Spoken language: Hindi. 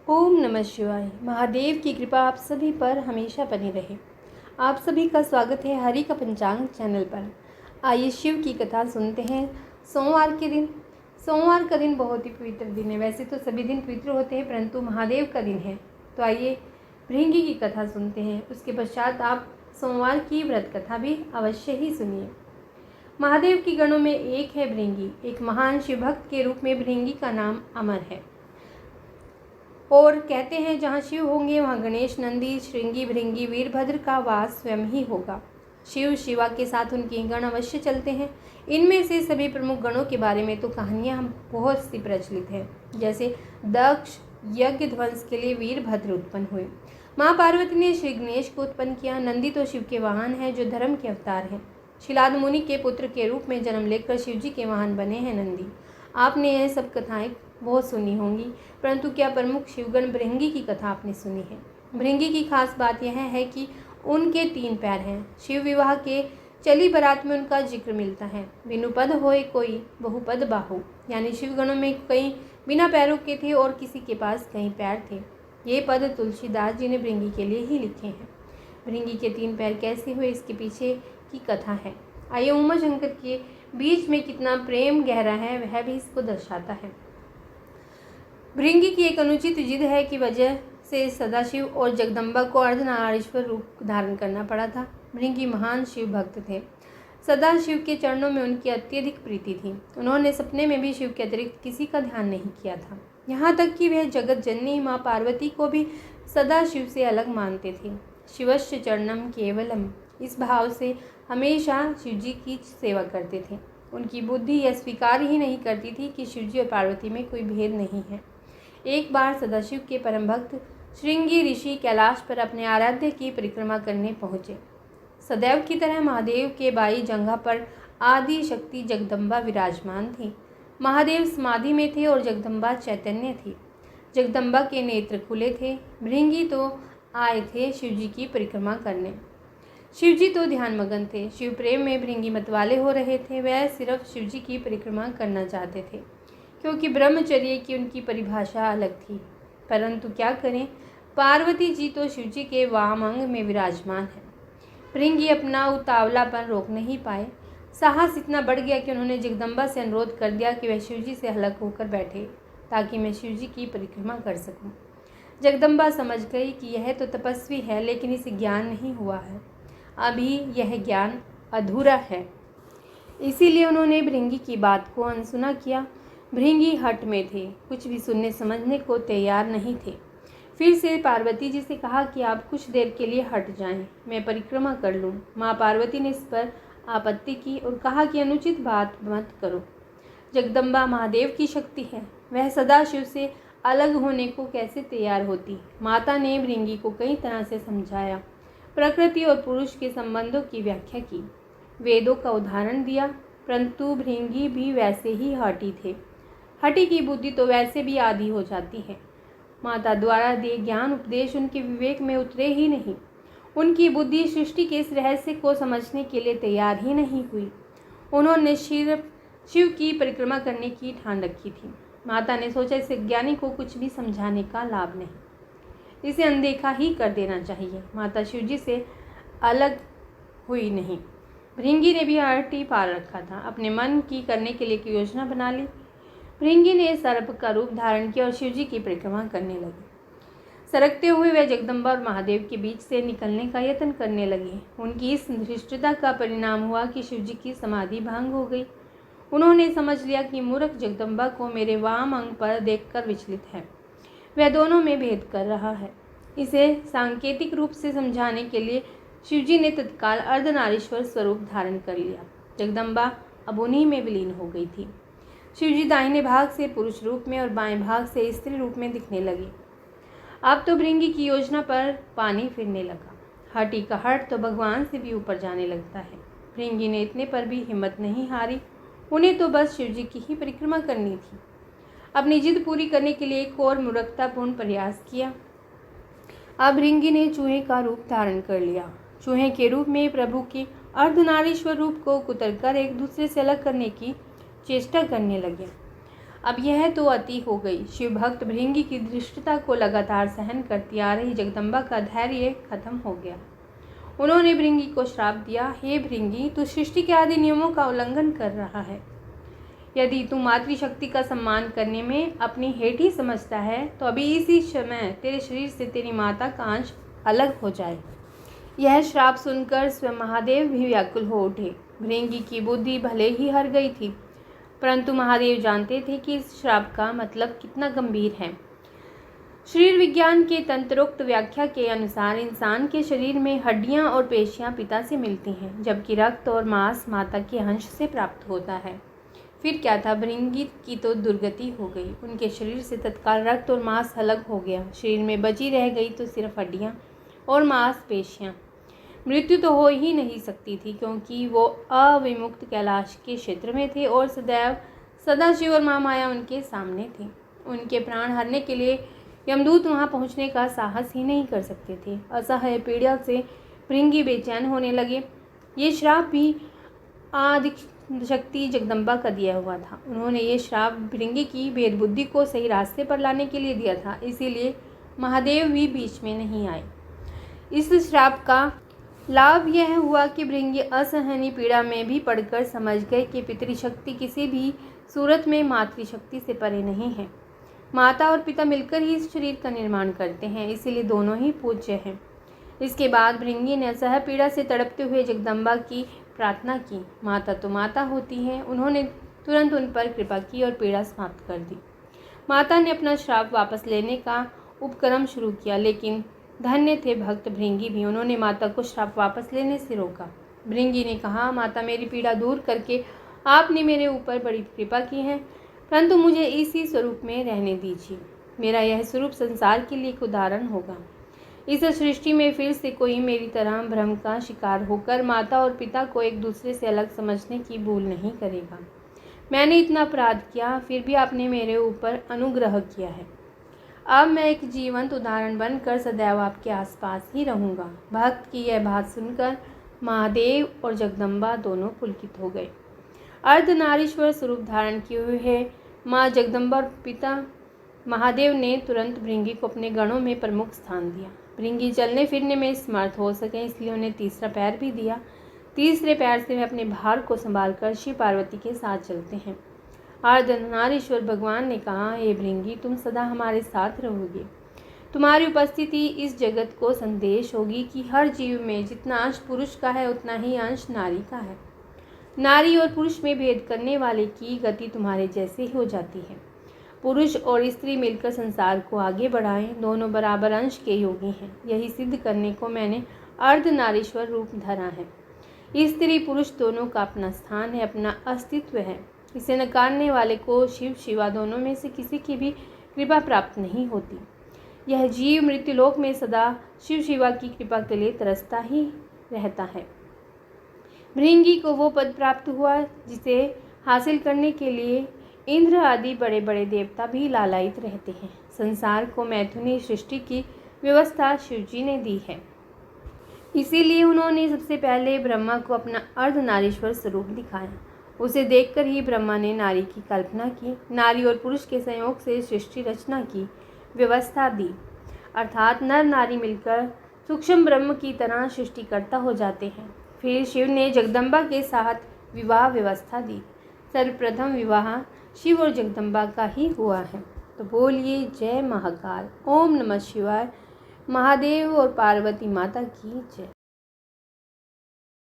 ओम नमः शिवाय। महादेव की कृपा आप सभी पर हमेशा बनी रहे। आप सभी का स्वागत है हरि का पंचांग चैनल पर। आइए शिव की कथा सुनते हैं। सोमवार का दिन बहुत ही पवित्र दिन है। वैसे तो सभी दिन पवित्र होते हैं, परंतु महादेव का दिन है। तो आइए भृंगी की कथा सुनते हैं। उसके पश्चात आप सोमवार की व्रत कथा भी अवश्य ही सुनिए। महादेव की गणों में एक है भृंगी। एक महान शिव भक्त के रूप में भृंगी का नाम अमर है। और कहते हैं जहाँ शिव होंगे वहाँ गणेश, नंदी, श्रृंगी, भृंगी, वीरभद्र का वास स्वयं ही होगा। शिव शिवा के साथ उनके गण अवश्य चलते हैं। इनमें से सभी प्रमुख गणों के बारे में तो कहानियाँ बहुत सी प्रचलित है। जैसे दक्ष यज्ञ ध्वंस के लिए वीरभद्र उत्पन्न हुए। माँ पार्वती ने श्री गणेश को उत्पन्न किया। नंदी तो शिव के वाहन हैं जो धर्म के अवतार हैं। शिलाद मुनि के पुत्र के रूप में जन्म लेकर शिव जी के वाहन बने हैं नंदी। आपने यह सब कथाएं बहुत सुनी होंगी, परंतु क्या प्रमुख शिवगण भृंगी की कथा आपने सुनी है? भृंगी की खास बात यह है कि उनके 3 पैर हैं। शिव विवाह के चली बारात में उनका जिक्र मिलता है। बिनुपद होए कोई बहुपद बाहु, यानी शिवगणों में कई बिना पैरों के थे और किसी के पास कई पैर थे। ये पद तुलसीदास जी ने भृंगी के लिए ही लिखे हैं। भृंगी के 3 पैर कैसे हुए, इसके पीछे की कथा है। आइए उमा शंकर के बीच में कितना प्रेम गहरा है वह भी इसको दर्शाता है। भृंगी की एक अनुचित जिद है की वजह से सदाशिव और जगदम्बा को अर्धनारीश्वर रूप धारण करना पड़ा था। भृंगी महान शिव भक्त थे। सदाशिव के चरणों में उनकी अत्यधिक प्रीति थी। उन्होंने सपने में भी शिव के अतिरिक्त किसी का ध्यान नहीं किया था। यहाँ तक कि वह जगत जननी माँ पार्वती को भी सदाशिव से अलग मानते थे। शिवस्य चरणम केवलम, इस भाव से हमेशा शिवजी की सेवा करते थे। उनकी बुद्धि यह स्वीकार ही नहीं करती थी कि शिवजी और पार्वती में कोई भेद नहीं है। एक बार सदाशिव के परम भक्त श्रृंगी ऋषि कैलाश पर अपने आराध्य की परिक्रमा करने पहुँचे। सदैव की तरह महादेव के बाई जंघा पर आदि शक्ति जगदम्बा विराजमान थी। महादेव समाधि में थे और जगदम्बा चैतन्य थी। जगदम्बा के नेत्र खुले थे। भृंगी तो आए थे शिवजी की परिक्रमा करने। शिवजी तो ध्यान मगन थे। शिव प्रेम में भृंगी मतवाले हो रहे थे। वह सिर्फ शिवजी की परिक्रमा करना चाहते थे, क्योंकि ब्रह्मचर्य की उनकी परिभाषा अलग थी। परंतु क्या करें, पार्वती जी तो शिवजी के वाम अंग में विराजमान है। भृंगी अपना उतावलापन रोक नहीं पाए। साहस इतना बढ़ गया कि उन्होंने जगदम्बा से अनुरोध कर दिया कि वह शिवजी से अलग होकर बैठे ताकि मैं शिवजी की परिक्रमा कर सकूं। जगदम्बा समझ गई कि यह तो तपस्वी है, लेकिन इसे ज्ञान नहीं हुआ है। अभी यह ज्ञान अधूरा है। इसीलिए उन्होंने भृंगी की बात को अनसुना किया। भृंगी हट में थे, कुछ भी सुनने समझने को तैयार नहीं थे। फिर से पार्वती जी से कहा कि आप कुछ देर के लिए हट जाएं, मैं परिक्रमा कर लूं। माँ पार्वती ने इस पर आपत्ति की और कहा कि अनुचित बात मत करो। जगदम्बा महादेव की शक्ति है, वह सदाशिव से अलग होने को कैसे तैयार होती। माता ने भृंगी को कई तरह से समझाया, प्रकृति और पुरुष के संबंधों की व्याख्या की, वेदों का उदाहरण दिया, परंतु भृंगी भी वैसे ही हठी थे। हठी की बुद्धि तो वैसे भी आधी हो जाती है। माता द्वारा दिए ज्ञान उपदेश उनके विवेक में उतरे ही नहीं। उनकी बुद्धि सृष्टि के इस रहस्य को समझने के लिए तैयार ही नहीं हुई। उन्होंने शिव की परिक्रमा करने की ठान रखी थी। माता ने सोचा इस ज्ञानी को कुछ भी समझाने का लाभ नहीं, इसे अनदेखा ही कर देना चाहिए। माता शिवजी से अलग हुई नहीं। भृंगी ने भी हठी पार रखा था। अपने मन की करने के लिए एक योजना बना ली। भृंगी ने सर्प का रूप धारण किया और शिवजी की परिक्रमा करने लगी। सरकते हुए वह जगदम्बा और महादेव के बीच से निकलने का यत्न करने लगी। उनकी इस धृष्टता का परिणाम हुआ कि शिवजी की समाधि भंग हो गई। उन्होंने समझ लिया कि मूर्ख जगदम्बा को मेरे वाम अंग पर देखकर विचलित है, वह दोनों में भेद कर रहा है। इसे सांकेतिक रूप से समझाने के लिए शिवजी ने तत्काल अर्धनारीश्वर स्वरूप धारण कर लिया। जगदम्बा अब उन्हीं में विलीन हो गई थी। शिवजी दाहिने भाग से पुरुष रूप में और बाएं भाग से स्त्री रूप में दिखने लगे। अब तो भृंगी की योजना पर पानी फिरने लगा। हठी का हट तो भगवान से भी ऊपर जाने लगता है। भृंगी ने इतने पर भी हिम्मत नहीं हारी। उन्हें तो बस शिवजी की ही परिक्रमा करनी थी। अपनी जिद पूरी करने के लिए एक और मूर्खतापूर्ण प्रयास किया। अब भृंगी ने चूहे का रूप धारण कर लिया। चूहे के रूप में प्रभु के अर्धनारीश्वर रूप को कुतर कर एक दूसरे से अलग करने की चेष्टा करने लगे। अब यह तो अति हो गई। शिव भक्त भृंगी की धृष्टता को लगातार सहन करती आ रही जगदम्बा का धैर्य खत्म हो गया। उन्होंने भृंगी को श्राप दिया, हे भृंगी, तू सृष्टि के आदि नियमों का उल्लंघन कर रहा है। यदि तू मातृशक्ति का सम्मान करने में अपनी हेठी समझता है तो अभी इसी समय तेरे शरीर से तेरी माता का अंश अलग हो जाए। यह श्राप सुनकर स्वयं महादेव भी व्याकुल हो उठे। भृंगी की बुद्धि भले ही हर गई थी, परंतु महादेव जानते थे कि इस श्राप का मतलब कितना गंभीर है। शरीर विज्ञान के तंत्रोक्त व्याख्या के अनुसार इंसान के शरीर में हड्डियां और पेशियां पिता से मिलती हैं, जबकि रक्त और मांस माता के अंश से प्राप्त होता है। फिर क्या था, भृंगी की तो दुर्गति हो गई। उनके शरीर से तत्काल रक्त और मांस अलग हो गया। शरीर में बची रह गई तो सिर्फ हड्डियां और मांसपेशियां। मृत्यु तो हो ही नहीं सकती थी, क्योंकि वो अविमुक्त कैलाश के क्षेत्र में थे और सदाशिव और महामाया उनके सामने थे। उनके प्राण हरने के लिए यमदूत वहां पहुंचने का साहस ही नहीं कर सकते थे। असह्य पीड़ा से भृंगी बेचैन होने लगे। ये श्राप भी आदि शक्ति जगदम्बा का दिया हुआ था। उन्होंने ये श्राप भृंगी की भेद बुद्धि को सही रास्ते पर लाने के लिए दिया था, इसीलिए महादेव भी बीच में नहीं आए। इस श्राप का लाभ यह हुआ कि भृंगी असहनीय पीड़ा में भी पड़कर समझ गए कि पितृशक्ति किसी भी सूरत में मातृशक्ति से परे नहीं है। माता और पिता मिलकर ही इस शरीर का निर्माण करते हैं, इसीलिए दोनों ही पूज्य हैं। इसके बाद भृंगी ने असह्य पीड़ा से तड़पते हुए जगदम्बा की प्रार्थना की। माता तो माता होती है। उन्होंने तुरंत उन पर कृपा की और पीड़ा समाप्त कर दी। माता ने अपना श्राप वापस लेने का उपक्रम शुरू किया, लेकिन धन्य थे भक्त भृंगी भी। उन्होंने माता को श्राप वापस लेने से रोका। भृंगी ने कहा, माता, मेरी पीड़ा दूर करके आपने मेरे ऊपर बड़ी कृपा की है, परंतु मुझे इसी स्वरूप में रहने दीजिए। मेरा यह स्वरूप संसार के लिए एक उदाहरण होगा। इस सृष्टि में फिर से कोई मेरी तरह भ्रम का शिकार होकर माता और पिता को एक दूसरे से अलग समझने की भूल नहीं करेगा। मैंने इतना अपराध किया, फिर भी आपने मेरे ऊपर अनुग्रह किया है। अब मैं एक जीवंत उदाहरण बनकर सदैव आपके आसपास ही रहूँगा। भक्त की यह बात सुनकर महादेव और जगदम्बा दोनों पुलकित हो गए। अर्धनारीश्वर स्वरूप धारण किए हुए है माँ जगदम्बा और पिता महादेव ने तुरंत भृंगी को अपने गणों में प्रमुख स्थान दिया। भृंगी चलने फिरने में समर्थ हो सके, इसलिए उन्हें तीसरा पैर भी दिया। तीसरे पैर से वे अपने भार को संभालकर शिव पार्वती के साथ चलते हैं। अर्धनारीश्वर भगवान ने कहा, हे भृंगी, तुम सदा हमारे साथ रहोगे। तुम्हारी उपस्थिति इस जगत को संदेश होगी कि हर जीव में जितना अंश पुरुष का है उतना ही अंश नारी का है। नारी और पुरुष में भेद करने वाले की गति तुम्हारे जैसे ही हो जाती है। पुरुष और स्त्री मिलकर संसार को आगे बढ़ाएं, दोनों बराबर अंश के योगी हैं। यही सिद्ध करने को मैंने अर्धनारीश्वर रूप धरा है। स्त्री पुरुष दोनों का अपना स्थान है, अपना अस्तित्व है। इसे नकारने वाले को शिव शिवा दोनों में से किसी की भी कृपा प्राप्त नहीं होती। यह जीव मृत्युलोक में सदा शिव शिवा की कृपा के लिए तरसता ही रहता है। भृंगी को वो पद प्राप्त हुआ जिसे हासिल करने के लिए इंद्र आदि बड़े बड़े देवता भी लालायित रहते हैं। संसार को मैथुनी सृष्टि की व्यवस्था शिवजी ने दी है, इसीलिए उन्होंने सबसे पहले ब्रह्मा को अपना अर्धनारीश्वर स्वरूप दिखाया। उसे देखकर ही ब्रह्मा ने नारी की कल्पना की, नारी और पुरुष के संयोग से सृष्टि रचना की व्यवस्था दी, अर्थात नर नारी मिलकर सूक्ष्म ब्रह्म की तरह सृष्टिकर्ता हो जाते हैं। फिर शिव ने जगदम्बा के साथ विवाह व्यवस्था दी। सर्वप्रथम विवाह शिव और जगदम्बा का ही हुआ है। तो बोलिए जय महाकाल। ओम नमः शिवाय। महादेव और पार्वती माता की जय।